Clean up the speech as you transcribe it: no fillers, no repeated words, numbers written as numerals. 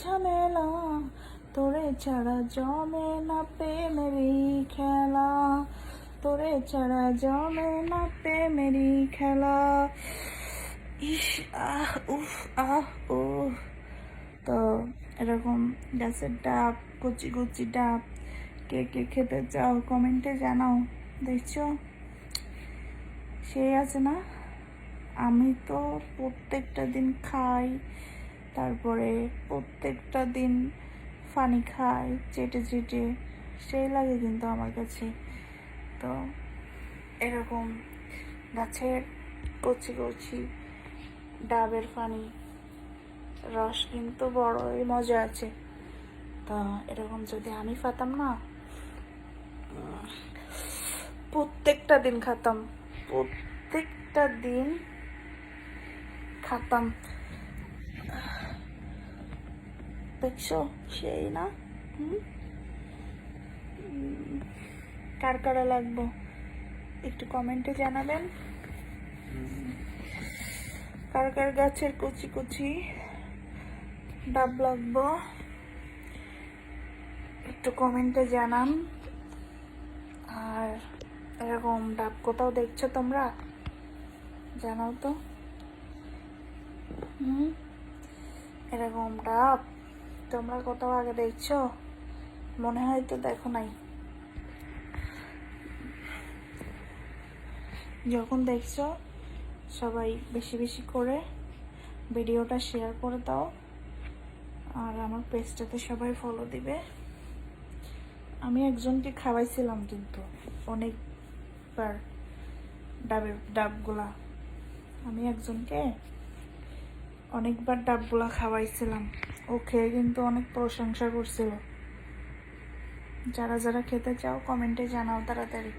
ঝামেলা, তোরে ছাড়া জমে না প্রেমেরই খেলা, তোরে ছাড়া জমে না প্রেমেরই খেলা। ইস, আহ উফ, আহ ও। তো এরকম গাছের ডাব, কচি কচি ডাব কে কে খেতে চাও কমেন্টে জানাও। দেখছো সেই আছে না, আমি তো প্রত্যেকটা দিন খাই, তারপরে প্রত্যেকটা দিন ফানি খাই চেটে চেটে, সেই লাগে কিন্তু আমার কাছে। তো এরকম গাছের কচি কচি ডাবের ফানি রস কিন্তু বড়ই মজা আছে। তা এরকম যদি আমি পাতাম না, প্রত্যেকটা দিন খাতাম, প্রত্যেকটা দিন খাতাম। দেখছো সেই না, কার কারা লাগবো একটু কমেন্টে জানাবেন। কার কার গাছের কচি কচি ডাব লাগবো একটু কমেন্টে জানান। আর এরকম ডাব কোথাও দেখছো তোমরা, জানাও তো। এরকম ডাব তোমরা কোথাও আগে দেখছো? মনে হয় তো দেখো নাই। যখন দেখছো সবাই বেশি বেশি করে ভিডিওটা শেয়ার করে দাও, আর আমার পেজটাতে সবাই ফলো দিবে। আমি একজনকে খাওয়াইছিলাম কিন্তু অনেকবার ডাবগুলা, আমি একজনকে অনেকবার ডাবগুলা খাওয়াইছিলাম, ও খেয়ে কিন্তু অনেক প্রশংসা করছিল। যারা যারা খেতে চাও কমেন্টে জানাও তাড়াতাড়ি।